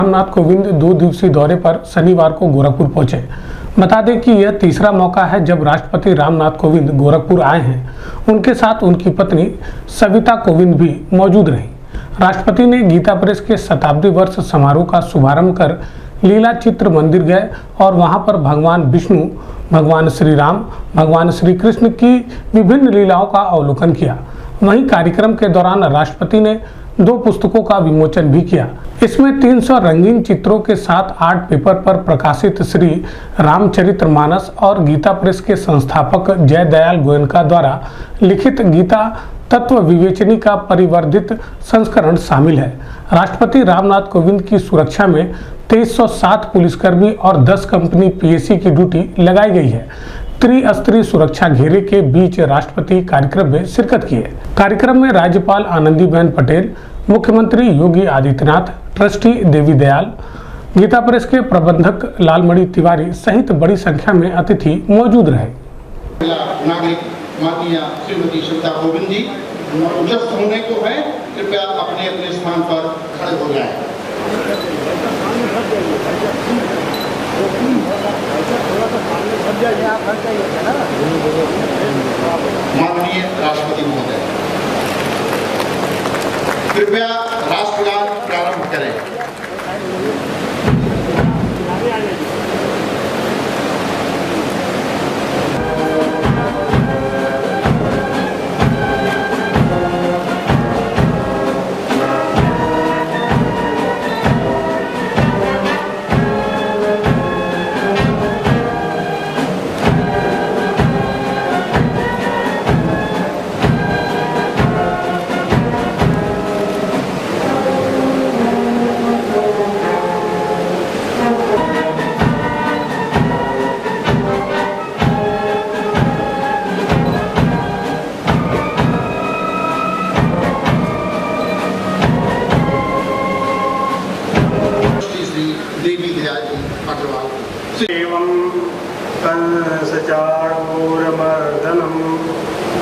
रामनाथ कोविंद 2 दिवसीय दौरे पर शनिवार को गोरखपुर पहुंचे। बता दें कि यह तीसरा मौका है जब राष्ट्रपति रामनाथ कोविंद गोरखपुर आए हैं। उनके साथ उनकी पत्नी सविता कोविंद भी मौजूद रहीं। राष्ट्रपति ने गीता प्रेस के शताब्दी वर्ष समारोह का शुभारंभ कर लीला चित्र मंदिर गए और वहां पर भगवान विष्णु, भगवान श्री राम, भगवान श्री कृष्ण की विभिन्न लीलाओं का अवलोकन किया। वहीं कार्यक्रम के दौरान राष्ट्रपति ने 2 पुस्तकों का विमोचन भी किया। इसमें 300 रंगीन चित्रों के साथ आर्ट पेपर पर प्रकाशित श्री रामचरितमानस और गीता प्रेस के संस्थापक जय दयाल गोयनका द्वारा लिखित गीता तत्व विवेचनी का परिवर्धित संस्करण शामिल है। राष्ट्रपति रामनाथ कोविंद की सुरक्षा में 2307 पुलिसकर्मी और 10 कंपनी पीएसी की ड्यूटी लगाई गई है। त्रिस्तरीय सुरक्षा घेरे के बीच राष्ट्रपति कार्यक्रम में शिरकत किए। कार्यक्रम में राज्यपाल आनंदीबेन पटेल, मुख्यमंत्री योगी आदित्यनाथ, ट्रस्टी देवी दयाल, गीता प्रेस के प्रबंधक लालमणि तिवारी सहित बड़ी संख्या में अतिथि मौजूद रहे। नागरिक माननीय श्रीमती सविता कोविंद जी उपस्थित होने को है, कृपया अपने अपने स्थान पर खड़े हो जाएं। माननीय राष्ट्रपति महोदय, कृपया राष्ट्रगान प्रारंभ करें। एवं कंसचारूरमर्दनं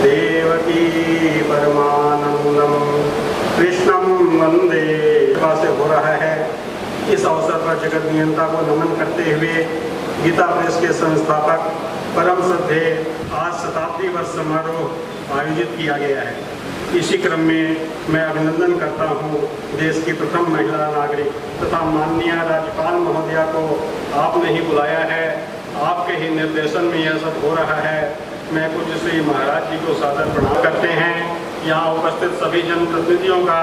देवकी परमानंदम कृष्णं वंदे से हो रहा है। इस अवसर पर जगत नियंता को नमन करते हुए गीता प्रेस के संस्थापक परम श्रद्धेय आज शताब्दी वर्ष समारोह आयोजित किया गया है। इसी क्रम में मैं अभिनंदन करता हूं देश की प्रथम महिला नागरिक तथा माननीय राज्यपाल महोदया को आपने ही बुलाया है। आपके ही निर्देशन में यह सब हो रहा है। मैं पूज्य श्री महाराज जी को सादर प्रणाम करते हैं। यहाँ उपस्थित सभी जनप्रतिनिधियों का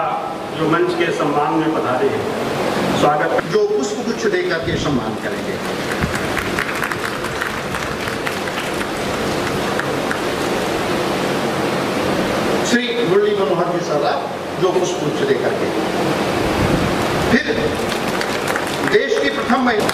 जो मंच के सम्मान में पधारे हैं, स्वागत। जो पुष्प गुच्छ देकर के सम्मान करेंगे। श्री मुरली मनोहर जी साहब जो पुष्प गुच्छ देकर के, फिर देश की प्रथम महिला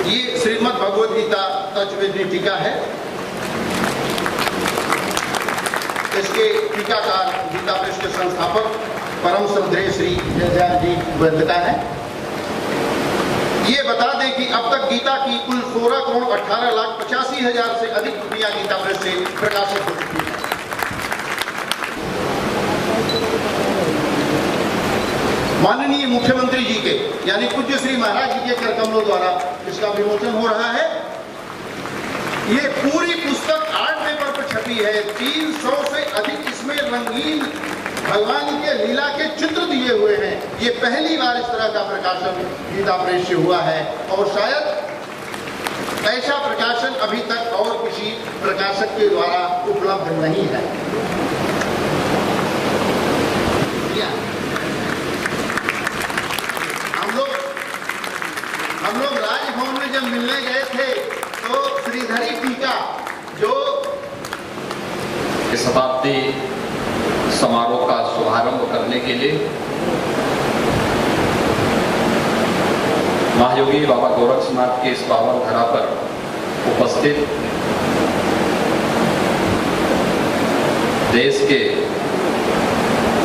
ये श्रीमद् भगवद गीता तत्ववेदी टीका है। इसके टीकाकार गीता प्रेस के संस्थापक परम श्रद्धेय श्री जय दयाल जी गोयनका है। ये बता दें कि अब तक गीता की कुल 16,18,85,000 से अधिक कृतियां गीता प्रेस से प्रकाशित हो चुकी है। माननीय मुख्यमंत्री जी के यानी पूज्य श्री महाराज जी के कर कमलों द्वारा इसका विमोचन हो रहा है। ये पूरी पुस्तक आर्ट पेपर पर छपी है। 300 से अधिक इसमें रंगीन भगवान के लीला के चित्र दिए हुए हैं। ये पहली बार इस तरह का प्रकाशन गीता प्रेस से हुआ है और शायद ऐसा प्रकाशन अभी तक और किसी प्रकाशक के द्वारा उपलब्ध नहीं है। जब मिलने गए थे तो श्रीधरी टीका जो शताब्दी समारोह का शुभारंभ करने के लिए महायोगी बाबा गोरक्षनाथ के इस पावन धरा पर उपस्थित देश के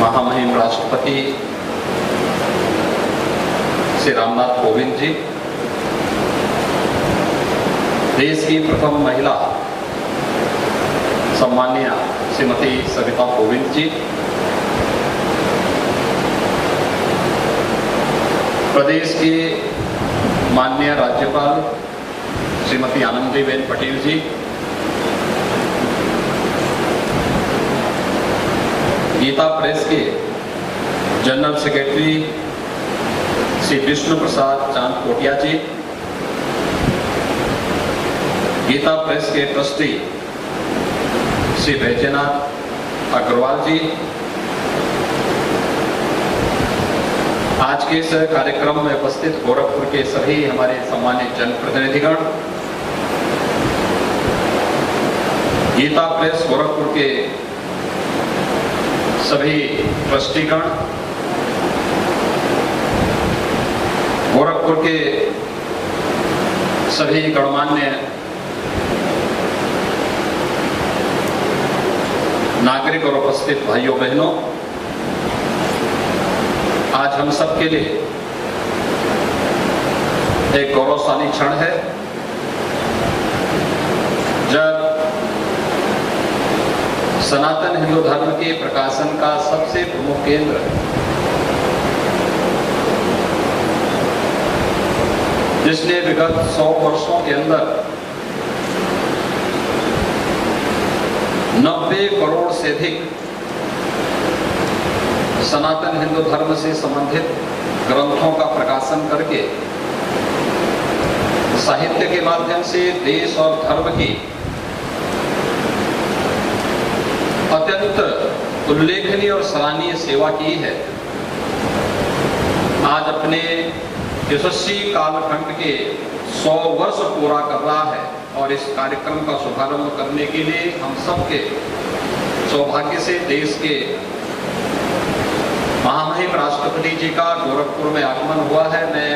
महामहिम राष्ट्रपति श्री रामनाथ कोविंद जी, देश की प्रथम महिला सम्माननीय श्रीमती सविता कोविंद जी, प्रदेश के माननीय राज्यपाल श्रीमती आनंदीबेन पटेल जी, गीता प्रेस के जनरल सेक्रेटरी श्री विष्णु प्रसाद चांद कोटिया जी, गीता प्रेस के ट्रस्टी श्री बैजनाथ अग्रवाल जी, आज के इस कार्यक्रम में उपस्थित गोरखपुर के सभी हमारे सम्मानित जनप्रतिनिधिगण, गीता प्रेस गोरखपुर के सभी ट्रस्टीगण, गोरखपुर के सभी गणमान्य नागरिक और उपस्थित भाइयों बहनों, आज हम सब के लिए एक गौरवशाली क्षण है जब सनातन हिंदू धर्म के प्रकाशन का सबसे प्रमुख केंद्र जिसने विगत 100 वर्षों के अंदर 90 करोड़ से अधिक सनातन हिंदू धर्म से संबंधित ग्रंथों का प्रकाशन करके साहित्य के माध्यम से देश और धर्म की अत्यंत उल्लेखनीय और सराहनीय सेवा की है, आज अपने यशस्वी कालखंड के 100 वर्ष पूरा कर रहा है। और इस कार्यक्रम का शुभारंभ करने के लिए हम सबके सौभाग्य से देश के महामहिम राष्ट्रपति जी का गोरखपुर में आगमन हुआ है। मैं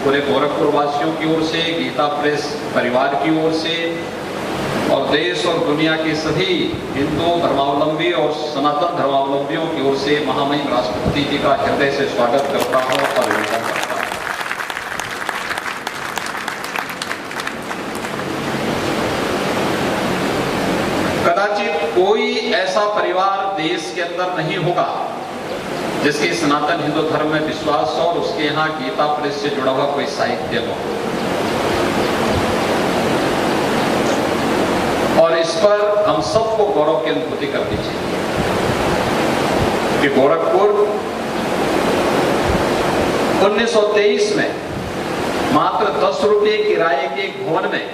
पूरे गोरखपुर वासियों की ओर से, गीता प्रेस परिवार की ओर से और देश और दुनिया के सभी हिंदू धर्मावलंबी और सनातन धर्मावलंबियों की ओर से महामहिम राष्ट्रपति जी का हृदय से स्वागत करता हूं और अभिनंदन करता हूं। कदाचित कोई ऐसा परिवार देश के अंदर नहीं होगा जिसके सनातन हिंदू धर्म में विश्वास हो और उसके यहाँ गीता प्रेस से जुड़ा हुआ कोई साहित्य हो। और इस पर हम सबको गौरव की अनुभूति करनी चाहिए कि गोरखपुर 1923 में मात्र 10 रुपये किराए के एक भवन में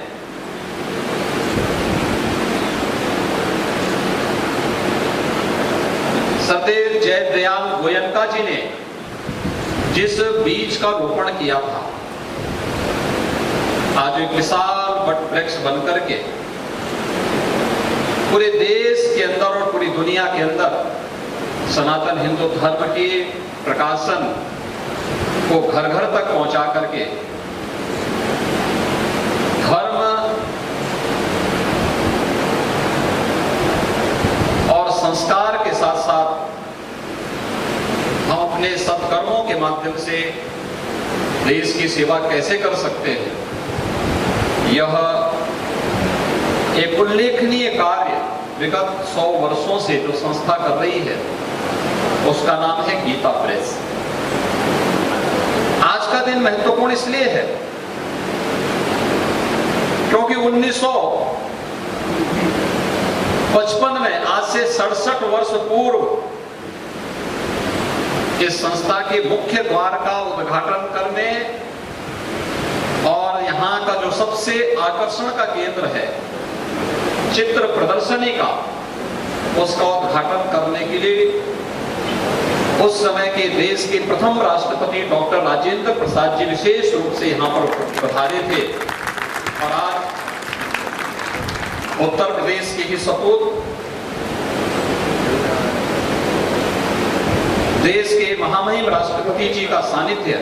सतेज जयदयाल गोयनका जी ने जिस बीज का रोपण किया था, आज एक विशाल वट वृक्ष बनकर के पूरे देश के अंदर और पूरी दुनिया के अंदर सनातन हिंदू धर्म के प्रकाशन को घर घर तक पहुंचा करके धर्म और संस्कार के साथ साथ हम अपने सत्कर्मों के माध्यम से देश की सेवा कैसे कर सकते हैं, यह एक उल्लेखनीय कार्य विगत 100 वर्षों से जो संस्था कर रही है उसका नाम है गीता प्रेस। आज का दिन महत्वपूर्ण इसलिए है क्योंकि 1955 में, आज से 67 वर्ष पूर्व, इस संस्था के मुख्य द्वार का उद्घाटन करने और यहाँ का जो सबसे आकर्षण का केंद्र है चित्र प्रदर्शनी का, उसका उद्घाटन करने के लिए उस समय के देश के प्रथम राष्ट्रपति डॉक्टर राजेंद्र प्रसाद जी विशेष रूप से यहाँ पर पधारे थे और आज उत्तर प्रदेश के ही सपूत देश के महामहिम राष्ट्रपति जी का सानिध्य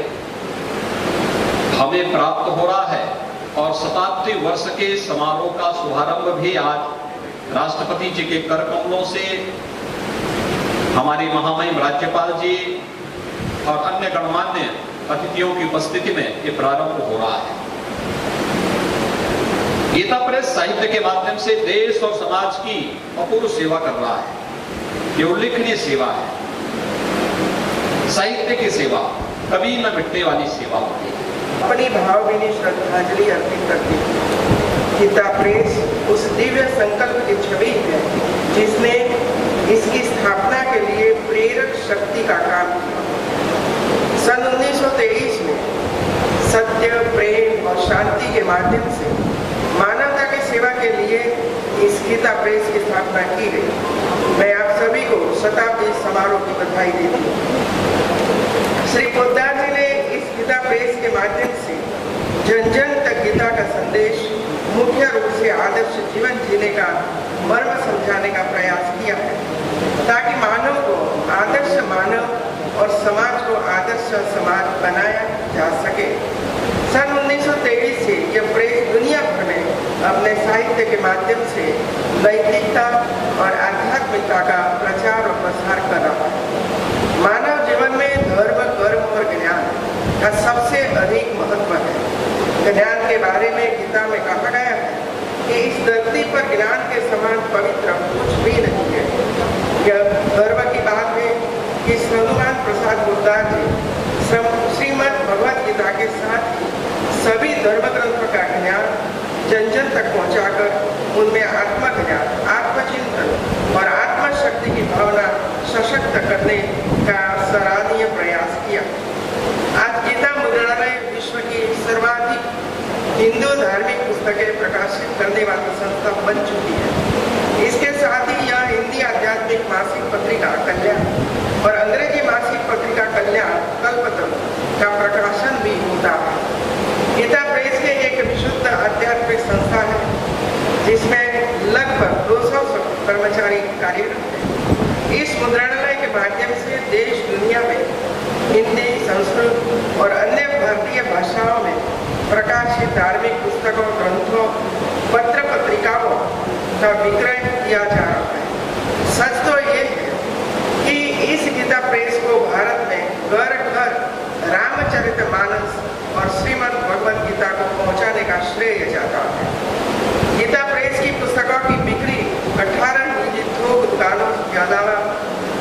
हमें प्राप्त हो रहा है और शताब्दी वर्ष के समारोह का शुभारंभ भी आज राष्ट्रपति जी के कर कमलों से हमारी महामहिम राज्यपाल जी और अन्य गणमान्य अतिथियों की उपस्थिति में ये प्रारंभ हो रहा है। गीता प्रेस साहित्य के माध्यम से देश और समाज की अपूर्व सेवा कर रहा है। ये उल्लेखनीय सेवा है। साहित्य की सेवा कभी न मिटने वाली सेवा होती है। अपनी भावभीनी श्रद्धांजलि अर्पित करती हूँ। गीता प्रेस उस दिव्य संकल्प की छवि है जिसने इसकी स्थापना के लिए प्रेरक शक्ति का काम किया। सन 1923 में सत्य, प्रेम और शांति के माध्यम से मानवता की सेवा के लिए इस गीता प्रेस की स्थापना की गई। मैं आप सभी को शताब्दी समारोह की बधाई देती हूँ। श्री पोद्दार जी ने इस गीता प्रेस के माध्यम से जन जन तक गीता का संदेश मुख्य रूप से आदर्श जीवन जीने का मर्म समझाने का प्रयास किया है ताकि मानव को आदर्श मानव और समाज को आदर्श समाज बनाया जा सके। सन 1923 से यह प्रेस दुनिया भर में अपने साहित्य के माध्यम से नैतिकता और आध्यात्मिकता का प्रचार और प्रसार कर रहा है। मानव जीवन में धर्म, कर्म और ज्ञान का सबसे अधिक महत्व है। ज्ञान के बारे में गीता में कहा गया है कि इस धरती पर ज्ञान के समान पवित्र कुछ भी नहीं है। यह गर्व की बात है कि हनुमान प्रसाद पोद्दार जी श्रीमद् भगवद गीता के साथ ही सभी धर्म ग्रंथों का ज्ञान जन जन तक पहुंचाकर उनमें आत्मज्ञान, आत्मचिंतन और आत्मशक्ति की भावना सशक्त करने का सराहनीय प्रयास किया। आज गीता मुद्रणालय विश्व की सर्वाधिक हिंदू धार्मिक पुस्तकें प्रकाशित करने वाली संस्था बन चुकी है। इसके साथ ही यह हिंदी आध्यात्मिक मासिक पत्रिका कल्याण और अंग्रेजी मासिक पत्रिका कल्याण कल्पतरु का प्रकाशन भी होता है। गीता प्रेस के एक विशुद्ध आध्यात्मिक संस्था है जिसमें लगभग 200 कर्मचारी कार्यरत हैं। इस मुद्रणालय के माध्यम से देश दुनिया में हिंदी, संस्कृत और अन्य भारतीय भाषाओं में प्रकाशित धार्मिक पुस्तकों, ग्रंथों, पत्र पत्रिकाओं का विक्रय किया जा रहा है। सच तो ये है कि इस गीता प्रेस को भारत में घर घर रामचरितमानस और श्रीमद् भगवद गीता को पहुंचाने का श्रेय जाता है। गीता प्रेस की पुस्तकों की बिक्री 18 निजी थोक दुकानों के अलावा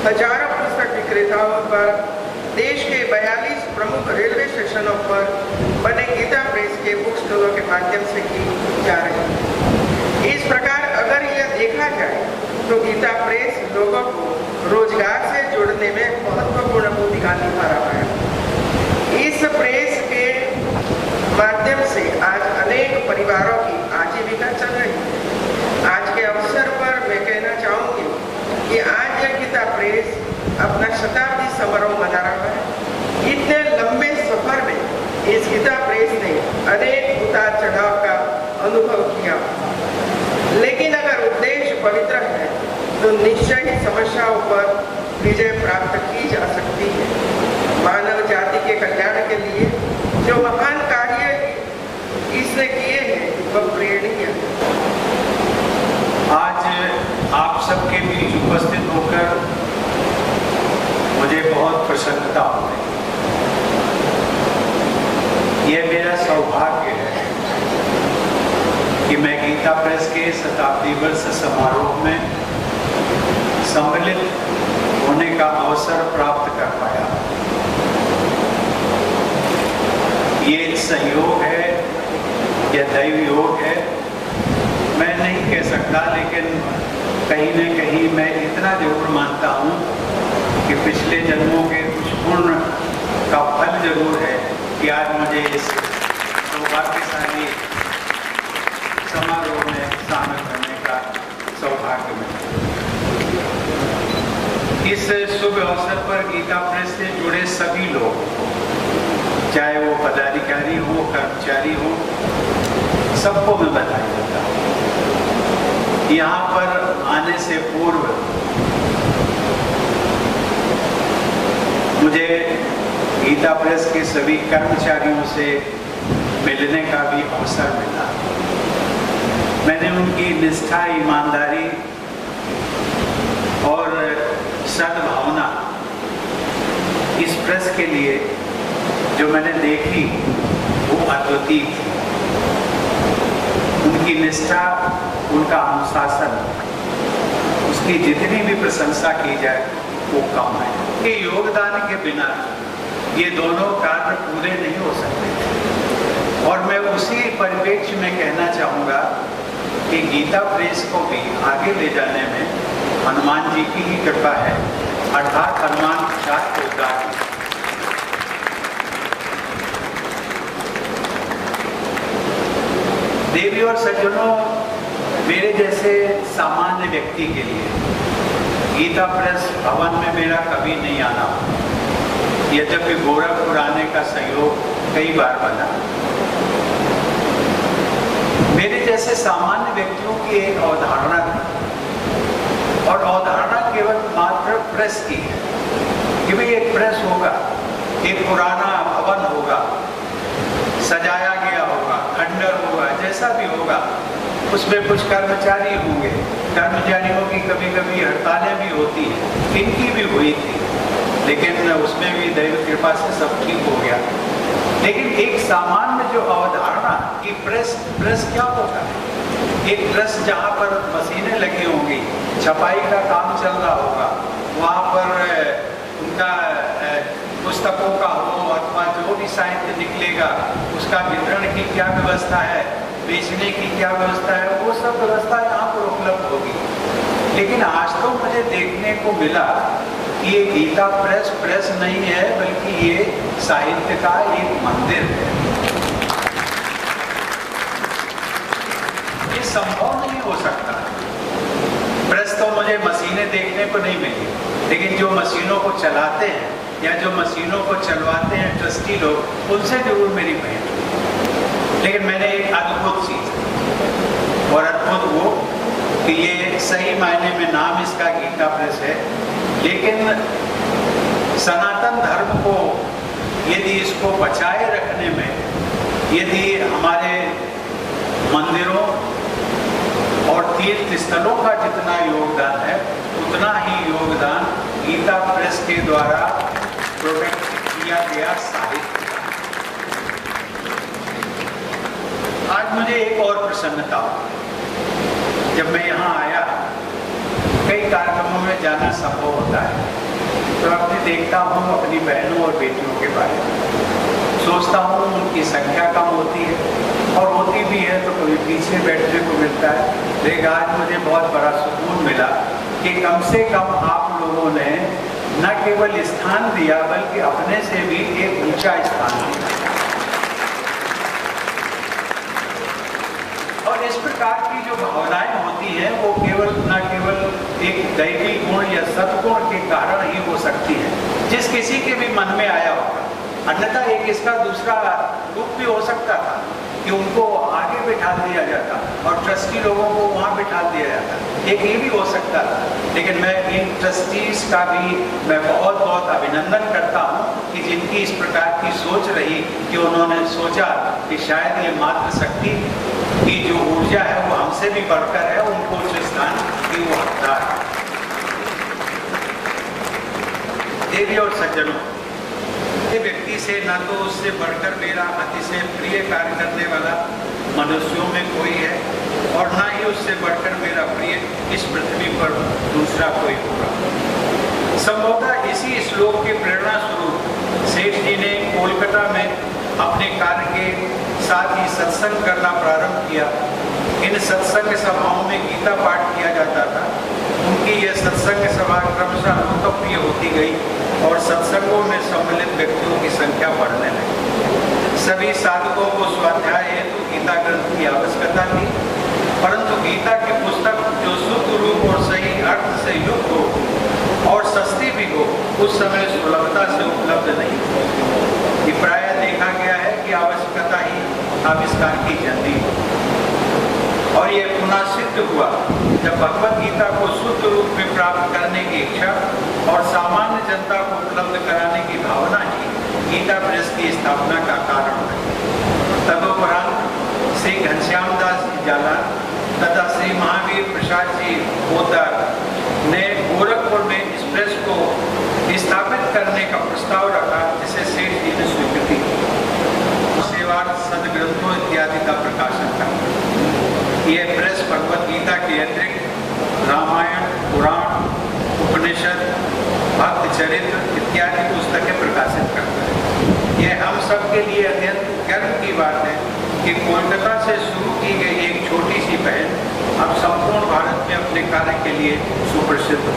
हजारों पुस्तक विक्रेताओं पर देश के 42 प्रमुख रेलवे स्टेशनों पर बने गीता प्रेस के बुक स्टॉलों के माध्यम से की जा रही है। इस प्रकार अगर यह देखा जाए तो गीता प्रेस लोगों को रोजगार से जोड़ने में महत्वपूर्ण भूमिका निभा रहा है। इस प्रेस के माध्यम से आज अनेक परिवारों की आजीविका चल रही है। आज के अवसर पर मैं कहना चाहूँगी कि आज यह गीता प्रेस अपना शताब्दी समारोह मना रहा है। इतने लंबे सफर में इस गीता प्रेस ने अनेक उतार चढ़ाव का अनुभव किया, लेकिन अगर उद्देश्य पवित्र है तो निश्चय ही समस्याओं पर विजय प्राप्त की जा सकती है। मानव जाति के कल्याण के लिए जो महान कार्य इसने किए हैं वह प्रेरणीय है। आज आप सबके बीच उपस्थित होकर मुझे बहुत प्रसन्नता हो रही है। यह मेरा सौभाग्य है कि मैं गीता प्रेस के शताब्दी वर्ष समारोह में सम्मिलित होने का अवसर प्राप्त कर पाया। ये संयोग है या दैव योग है मैं नहीं कह सकता, लेकिन कहीं न कहीं मैं इतना जरूर मानता हूँ कि पिछले जन्मों के कुछ पुण्य का फल जरूर है कि आज मुझे इस सौभाग्यशाली समारोह में शामिल होने का सौभाग्य मिला। इस शुभ अवसर पर गीता प्रेस से जुड़े सभी लोग, चाहे वो पदाधिकारी हो, कर्मचारी हो, सबको मैं बधाई देता हूँ। यहाँ पर आने से पूर्व मुझे गीता प्रेस के सभी कर्मचारियों से मिलने का भी अवसर मिला। मैंने उनकी निष्ठा, ईमानदारी और सद्भावना इस प्रेस के लिए जो मैंने देखी वो अद्वितीय थी। उनकी निष्ठा, उनका अनुशासन, उसकी जितनी भी प्रशंसा की जाए वो कम है। कि योगदान के बिना ये दोनों कार्य पूरे नहीं हो सकते। और मैं उसी परिप्रेक्ष्य में कहना चाहूँगा कि गीता प्रेस को भी आगे ले जाने में हनुमान जी की ही कृपा है, अर्थात हनुमान प्रसाद पोद्दार। देवी और सज्जनों, मेरे जैसे सामान्य व्यक्ति के लिए गीता प्रेस भवन में मेरा कभी नहीं आना, यद्यपि गोरखपुर आने का सहयोग कई बार बना। मेरे जैसे सामान्य व्यक्तियों की एक अवधारणा थी, और अवधारणा केवल मात्र प्रेस की है कि भाई एक प्रेस होगा, एक पुराना भवन होगा, सजाया गया होगा, खंडर होगा, जैसा भी होगा, उसमें कुछ कर्मचारी होंगे, कर्मचारियों की कभी कभी हड़तालें भी होती हैं, इनकी भी हुई थी, लेकिन उसमें भी दैव कृपा से सब ठीक हो गया। लेकिन एक सामान्य जो अवधारणा कि प्रेस क्या होता है, एक प्रेस जहाँ पर मशीनें लगी होंगी, छपाई का काम चल रहा होगा, वहाँ पर उनका पुस्तकों का हो अथवा जो भी साहित्य निकलेगा उसका वितरण की क्या व्यवस्था है, बेचने की क्या व्यवस्था है, वो सब व्यवस्था यहाँ पर उपलब्ध होगी। लेकिन आज तो मुझे देखने को मिला कि ये गीता प्रेस नहीं है, बल्कि ये साहित्य का एक मंदिर है। ये संभव नहीं हो सकता। प्रेस तो मुझे मशीनें देखने को नहीं मिली, लेकिन जो मशीनों को चलाते हैं या जो मशीनों को चलवाते हैं ट्रस्टी लोग, उनसे जरूर मेरी भेंट हुई। लेकिन मैंने एक अद्भुत चीज, और अद्भुत वो कि ये सही मायने में नाम इसका गीता प्रेस है, लेकिन सनातन धर्म को यदि इसको बचाए रखने में यदि हमारे मंदिरों और तीर्थ स्थलों का जितना योगदान है, उतना ही योगदान गीता प्रेस के द्वारा प्रोटेक्ट किया गया साहित्य। आज मुझे एक और प्रसन्नता हुई। जब मैं यहाँ आया, कई कार्यक्रमों में जाना संभव होता है, तो अपने देखता हूँ अपनी बहनों और बेटियों के बारे में, सोचता हूँ उनकी संख्या कम होती है, और होती भी है तो कभी पीछे बैठने को मिलता है। लेकिन आज मुझे बहुत बड़ा सुकून मिला कि कम से कम आप लोगों ने न केवल स्थान दिया, बल्कि अपने से भी एक ऊंचा स्थान दिया। और इस प्रकार की जो भावनाएं होती हैं, वो केवल न केवल एक दैवी गुण या सद्गुण के कारण ही हो सकती है, जिस किसी के भी मन में आया होगा। अन्यथा एक इसका दूसरा रूप भी हो सकता था कि उनको आगे बिठा दिया जाता और ट्रस्टी लोगों को वहाँ बिठा दिया जाता, एक ये भी हो सकता था। लेकिन मैं इन ट्रस्टीज का भी मैं बहुत बहुत अभिनंदन करता हूँ कि जिनकी इस प्रकार की सोच रही कि उन्होंने सोचा कि शायद ये मातृशक्ति की जो ऊर्जा है वो हमसे भी बढ़कर है, उनको उच्च स्थान की वो हकदार है। देवी और सज्जनों, व्यक्ति से न तो उससे बढ़कर मेरा अतिशय प्रिय कार्य करने वाला मनुष्यों में कोई है, और ना ही उससे बढ़कर मेरा प्रिय इस पृथ्वी पर दूसरा कोई होगा। संभवतः इसी श्लोक के प्रेरणा स्वरूप सेठ जी ने कोलकाता में अपने कार्य के साथ ही सत्संग करना प्रारंभ किया। इन सत्संग सभाओं में गीता पाठ किया जाता था। उनकी यह सत्संग सभा क्रमशः लोकप्रिय होती गई और सत्संगों में सम्मिलित व्यक्तियों की संख्या बढ़ने लगी। सभी साधकों को स्वाध्याय हेतु गीता ग्रंथ की आवश्यकता थी, परंतु गीता की पुस्तक जो शुद्ध रूप और सही अर्थ से युक्त हो और सस्ती भी हो, उस समय सुलभता से उपलब्ध नहीं थी। प्रायः देखा गया है कि आवश्यकता ही आविष्कार की जल्दी हो। और ये पुनः सिद्ध हुआ जब भगवत गीता को शुद्ध रूप में प्राप्त करने की इच्छा और सामान्य जनता को उपलब्ध कराने की भावना ही गीता प्रेस की स्थापना का कारण है। तदुपरांत श्री घनश्याम दास जी जाला तथा श्री महावीर प्रसाद जी पोदार ने गोरखपुर में इस प्रेस को स्थापित करने का प्रस्ताव रखा, जिसे सेठ जी ने स्वीकृति की। सेवार्थ सदग्रंथों इत्यादि का प्रकाशन करता। यह प्रेस भगवत गीता के अतिरिक्त रामायण, पुराण, उपनिषद, भक्त चरित्र इत्यादि पुस्तकें प्रकाशित करता है। यह हम सब के लिए अत्यंत गर्व की बात है कि कोलकाता से शुरू की गई एक छोटी सी पहल अब संपूर्ण भारत में अपने कार्य के लिए सुप्रसिद्ध हो।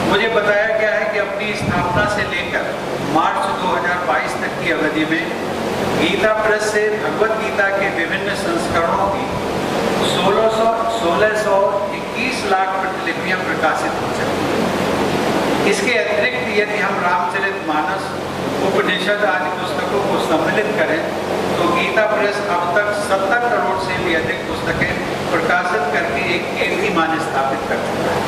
मुझे बताया गया है कि अपनी स्थापना से लेकर मार्च 2022 तक की अवधि में गीता प्रेस से भगवत गीता के विभिन्न संस्करणों की 1621 लाख प्रतिलिपियां प्रकाशित हो चुकी हैं। इसके अतिरिक्त यदि हम रामचरितमानस, उपनिषद आदि पुस्तकों को सम्मिलित करें तो गीता प्रेस अब तक 70 करोड़ से भी अधिक पुस्तकें प्रकाशित करके एक कीर्तिमान स्थापित कर चुका है।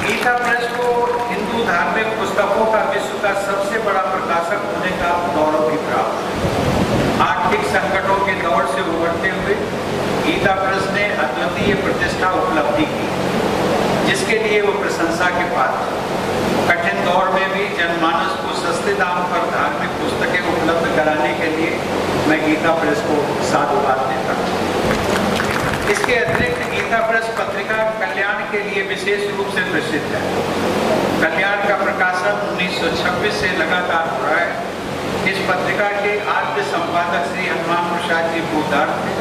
गीता प्रेस को हिंदू धार्मिक पुस्तकों का विश्व का सबसे बड़ा प्रकाशक होने का गौरव भी प्राप्त है। आर्थिक संकटों के दौर से उबरते हुए गीता प्रेस ने अद्वितीय प्रतिष्ठा उपलब्धि की, जिसके लिए वो प्रशंसा के पात्र। कठिन दौर में भी जनमानस को सस्ते दाम पर धार्मिक पुस्तकें उपलब्ध कराने के लिए मैं गीता प्रेस को साधुवाद देता हूँ। इसके अतिरिक्त गीता प्रेस पत्रिका कल्याण के लिए विशेष रूप से प्रसिद्ध है। कल्याण का प्रकाशन 1926 से लगातार हो रहा है। इस पत्रिका के आद्य संपादक श्री हनुमान प्रसाद जी पोदार थे।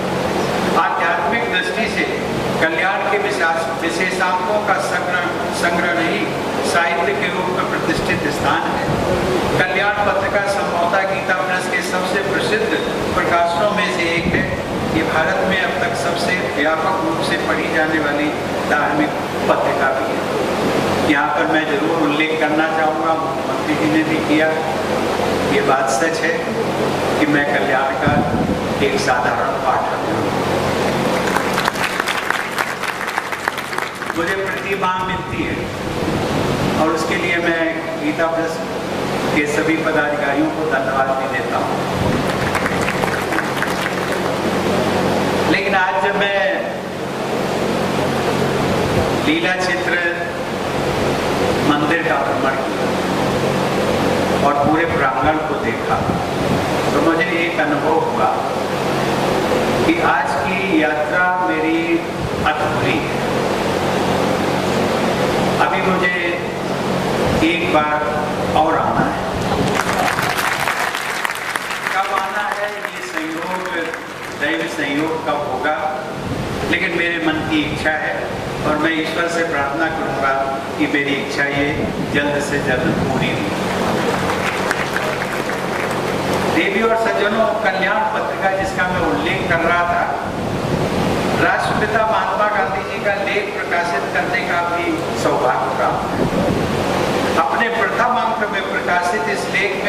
आध्यात्मिक दृष्टि से कल्याण के विशेषांकों का संग्रह ही साहित्य के रूप में प्रतिष्ठित स्थान है। कल्याण पत्रिका संभवतः गीता प्रेस के सबसे प्रसिद्ध प्रकाशनों में से एक है। ये भारत में अब तक सबसे व्यापक रूप से पढ़ी जाने वाली धार्मिक पत्रिका भी है। यहाँ पर मैं जरूर उल्लेख करना चाहूँगा, मुख्यमंत्री जी ने भी किया, ये बात सच है कि मैं कल्याण का एक साधारण पाठक हूँ। मुझे प्रतिभा मिलती है और उसके लिए मैं गीता प्रेस के सभी पदाधिकारियों को धन्यवाद भी देता हूँ। लेकिन आज जब मैं लीला चित्र मंदिर का भ्रमण किया और पूरे प्रांगण को देखा तो मुझे एक अनुभव हुआ कि आज की यात्रा मेरी अधूरी है। अभी मुझे एक बार और आना है। कब आना है ये संयोग, दैव संयोग कब होगा, लेकिन मेरे मन की इच्छा है और मैं ईश्वर से प्रार्थना करूंगा कि मेरी इच्छा ये जल्द से जल्द पूरी हो। देवी और सज्जनों, कल्याण पत्रिका जिसका मैं उल्लेख कर रहा था, राष्ट्रपिता महात्मा गांधी जी का लेख प्रकाशित करने का भी सौभाग्य प्राप्त है। अपने प्रथम अंक में प्रकाशित इस लेख में